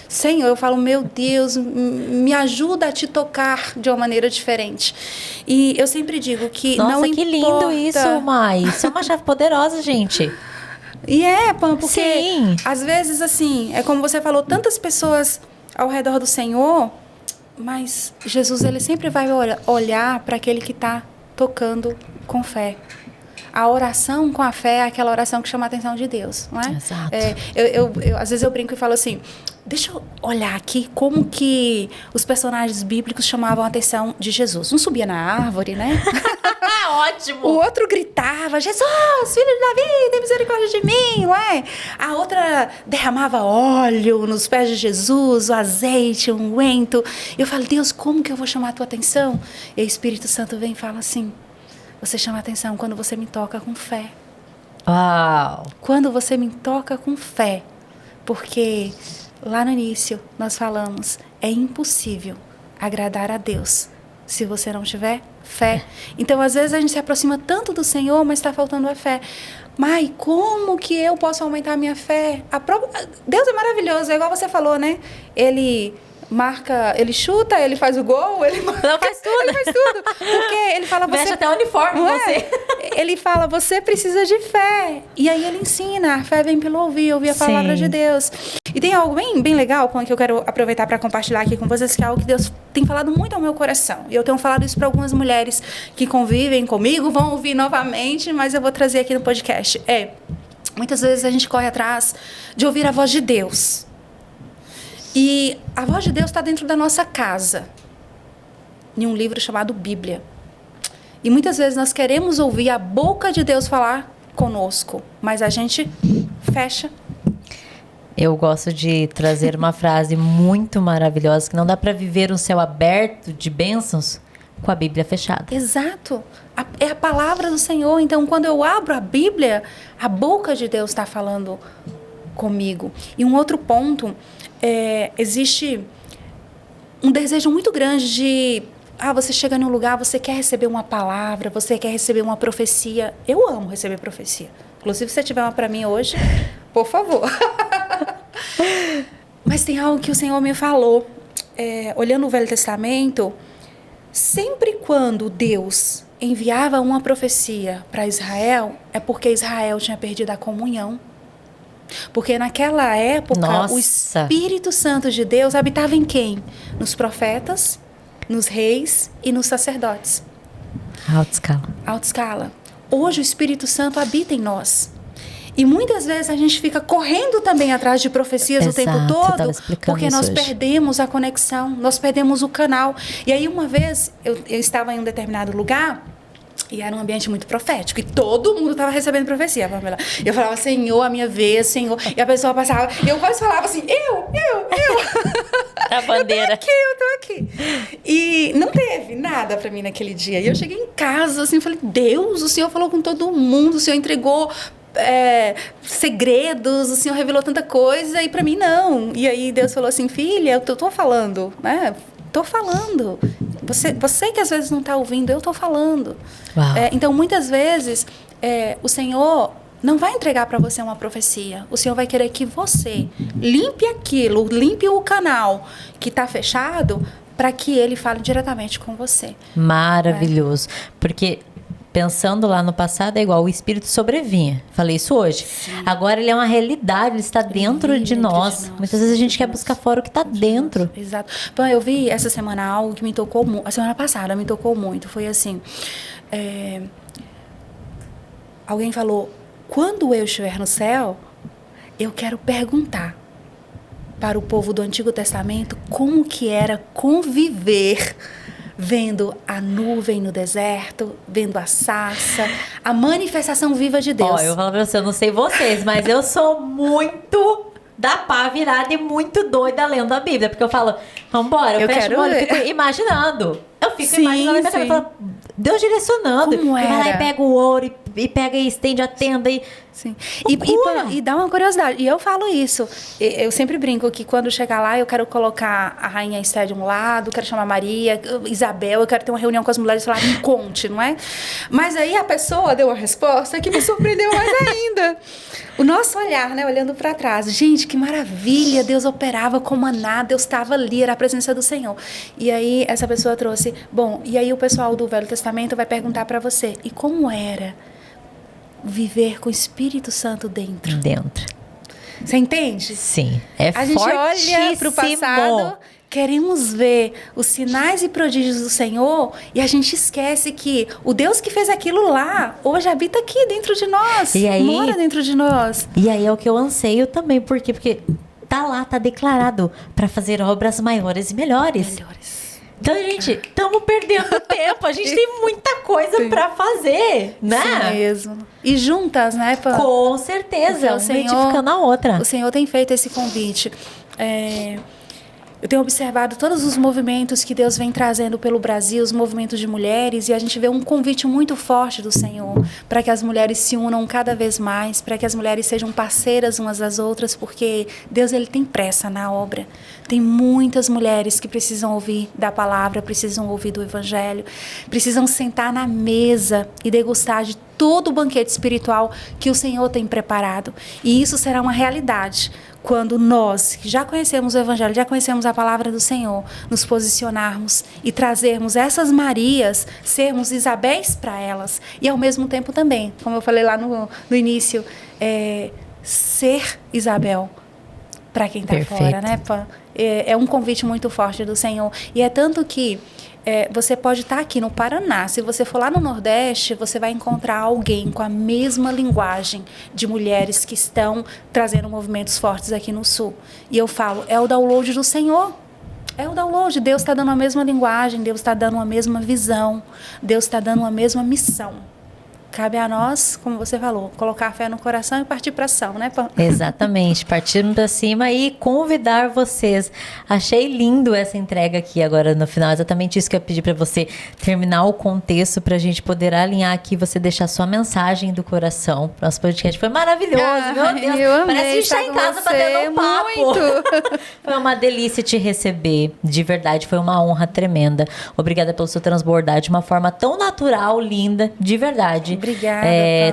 Senhor, eu falo, meu Deus, me ajuda a te tocar de uma maneira diferente. E eu sempre digo que Nossa, não importa... que lindo isso, Mai. Isso é uma chave poderosa, gente. E Pam, porque Sim. Às vezes, assim, é como você falou, tantas pessoas ao redor do Senhor... Mas Jesus, ele sempre vai olhar para aquele que está tocando com fé. A oração com a fé é aquela oração que chama a atenção de Deus, não é? Exato. Às vezes eu brinco e falo assim, deixa eu olhar aqui como que os personagens bíblicos chamavam a atenção de Jesus. Um subia na árvore, né? Ótimo! O outro gritava, Jesus, filho de Davi, tem misericórdia de mim, não é? A outra derramava óleo nos pés de Jesus, o azeite, o unguento. Eu falo, Deus, como que eu vou chamar a tua atenção? E o Espírito Santo vem e fala assim, você chama a atenção quando você me toca com fé. Uau! Quando você me toca com fé. Porque lá no início nós falamos, é impossível agradar a Deus se você não tiver fé. Então, às vezes, a gente se aproxima tanto do Senhor, mas está faltando a fé. Mas como que eu posso aumentar a minha fé? Deus é maravilhoso, é igual você falou, né? Ele marca, ele chuta, ele faz o gol, ele faz tudo. Ele faz tudo. Porque ele fala, veste até o uniforme, você. Ele fala, você precisa de fé. E aí ele ensina, a fé vem pelo ouvir a palavra de Deus. E tem algo bem legal, que eu quero aproveitar para compartilhar aqui com vocês, que é algo que Deus tem falado muito ao meu coração. E eu tenho falado isso para algumas mulheres que convivem comigo, vão ouvir novamente, mas eu vou trazer aqui no podcast. Muitas vezes a gente corre atrás de ouvir a voz de Deus. E a voz de Deus está dentro da nossa casa, em um livro chamado Bíblia. E muitas vezes nós queremos ouvir a boca de Deus falar conosco, mas a gente fecha. Eu gosto de trazer uma frase muito maravilhosa, que não dá para viver um céu aberto de bênçãos com a Bíblia fechada. Exato. É a palavra do Senhor. Então, quando eu abro a Bíblia, a boca de Deus está falando comigo. E um outro ponto, existe um desejo muito grande de... você chega num lugar, você quer receber uma palavra, você quer receber uma profecia. Eu amo receber profecia. Inclusive, se você tiver uma para mim hoje, por favor. Mas tem algo que o Senhor me falou. Olhando o Velho Testamento, sempre quando Deus enviava uma profecia para Israel, é porque Israel tinha perdido a comunhão. Porque naquela época, o Espírito Santo de Deus habitava em quem? Nos profetas, nos reis e nos sacerdotes. Alta escala. Alta escala. Hoje o Espírito Santo habita em nós. E muitas vezes a gente fica correndo também atrás de profecias o tempo todo, porque nós perdemos a conexão, nós perdemos o canal. E aí uma vez eu estava em um determinado lugar e era um ambiente muito profético e todo mundo estava recebendo profecia, Pamela. Eu falava, Senhor, a minha vez, Senhor. E a pessoa passava, e eu quase falava assim, eu. A bandeira. Eu tô aqui. E não teve nada pra mim naquele dia. E eu cheguei em casa, assim, falei, Deus, o Senhor falou com todo mundo, o Senhor entregou segredos, o Senhor revelou tanta coisa, e pra mim não. E aí Deus falou assim, filha, eu tô falando, né? Tô falando. Você que às vezes não está ouvindo, eu estou falando. Então, muitas vezes, o Senhor não vai entregar para você uma profecia. O Senhor vai querer que você limpe aquilo, limpe o canal que está fechado, para que Ele fale diretamente com você. Maravilhoso. Porque... pensando lá no passado, é igual, o Espírito sobrevinha. Falei isso hoje. Sim. Agora ele é uma realidade, ele está dentro de nós. Muitas vezes a gente quer buscar fora o que está dentro. Exato. Bom, eu vi essa semana algo que me tocou muito. A semana passada me tocou muito. Foi assim, alguém falou, quando eu estiver no céu, eu quero perguntar para o povo do Antigo Testamento como que era conviver vendo a nuvem no deserto, vendo a sarça, a manifestação viva de Deus. Eu falo pra você, eu não sei vocês, mas eu sou muito da pá virada e muito doida lendo a Bíblia, porque eu falo, vambora, eu fecho o olho, fico imaginando. Eu fico imaginando, minha cabeça, falo, Deus direcionando. Como era? E vai lá e pega o ouro, e pega e estende a tenda. Sim. E dá uma curiosidade. E eu falo isso. Eu sempre brinco que quando chegar lá, eu quero colocar a rainha Esther de um lado, quero chamar Maria, Isabel, eu quero ter uma reunião com as mulheres e falar, me conte, não é? Mas aí a pessoa deu uma resposta que me surpreendeu mais ainda. O nosso olhar, né, olhando para trás. Gente, que maravilha, Deus operava com maná, Deus estava ali, era a presença do Senhor. E aí essa pessoa trouxe, e aí o pessoal do Velho Testamento vai perguntar para você, e como era viver com o Espírito Santo dentro? Você entende? Sim, é A gente olha para o fortíssimo. passado, queremos ver os sinais e prodígios do Senhor e a gente esquece que o Deus que fez aquilo lá hoje habita aqui dentro de nós, E aí- mora dentro de nós. E aí é o que eu anseio também, por quê? Porque tá lá, tá declarado para fazer obras maiores e melhores. Então, gente, estamos perdendo tempo. A gente tem muita coisa para fazer, né? Sim mesmo. E juntas, né, Pan? Com certeza, Porque uma edificando a outra. O Senhor tem feito esse convite. Eu tenho observado todos os movimentos que Deus vem trazendo pelo Brasil, os movimentos de mulheres, e a gente vê um convite muito forte do Senhor para que as mulheres se unam cada vez mais, para que as mulheres sejam parceiras umas das outras, porque Deus ele tem pressa na obra. Tem muitas mulheres que precisam ouvir da palavra, precisam ouvir do Evangelho, precisam sentar na mesa e degustar de todo o banquete espiritual que o Senhor tem preparado. E isso será uma realidade quando nós, que já conhecemos o Evangelho, já conhecemos a palavra do Senhor, nos posicionarmos e trazermos essas Marias, sermos Isabéis para elas. E ao mesmo tempo também, como eu falei lá no início, ser Isabel para quem está fora, né, Pan? É um convite muito forte do Senhor. E é tanto que você pode estar aqui no Paraná. Se você for lá no Nordeste, você vai encontrar alguém com a mesma linguagem de mulheres que estão trazendo movimentos fortes aqui no Sul. E eu falo, é o download do Senhor. É o download. Deus está dando a mesma linguagem, Deus está dando a mesma visão, Deus está dando a mesma missão. Cabe a nós, como você falou, colocar a fé no coração e partir para ação, né, Pam? Exatamente, partirmos para cima e convidar vocês. Achei lindo essa entrega aqui agora no final, exatamente isso que eu pedi para você terminar o contexto para a gente poder alinhar aqui, você deixar sua mensagem do coração. Nosso podcast foi maravilhoso, meu Deus. Eu amei Parece estar em casa batendo um papo. Muito. Foi uma delícia te receber, de verdade, foi uma honra tremenda. Obrigada pelo seu transbordar de uma forma tão natural, linda, de verdade. Obrigada.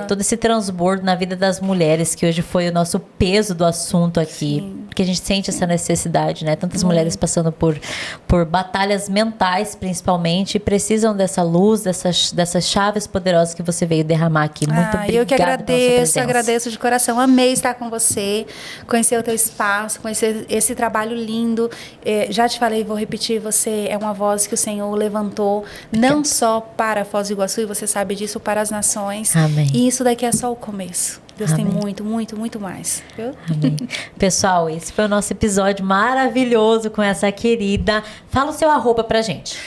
Todo esse transbordo na vida das mulheres, que hoje foi o nosso peso do assunto aqui. Sim. Porque a gente sente essa necessidade, né? Tantas mulheres passando por batalhas mentais, principalmente, e precisam dessa luz, dessas chaves poderosas que você veio derramar aqui. Muito obrigada. Eu que pela sua presença. agradeço de coração. Amei estar com você, conhecer o teu espaço, conhecer esse trabalho lindo. Já te falei, vou repetir, você é uma voz que o Senhor levantou, não só para Foz do Iguaçu, e você sabe disso, para as nações. Amém. E isso daqui é só o começo. Deus Amém. tem muito, muito, muito mais. Viu? Amém. Pessoal, esse foi o nosso episódio maravilhoso com essa querida. Fala o seu @ pra gente.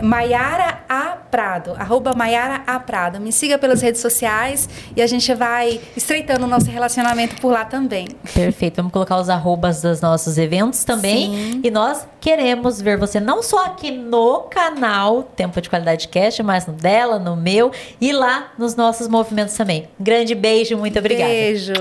Maiara A. Prado, @Maiara A. Prado. Me siga pelas redes sociais e a gente vai estreitando o nosso relacionamento por lá também. Perfeito, vamos colocar os @ dos nossos eventos também. Sim. E nós queremos ver você não só aqui no canal Tempo de Qualidade Cast, mas no dela, no meu e lá nos nossos movimentos também. Grande beijo, muito obrigada. Beijo.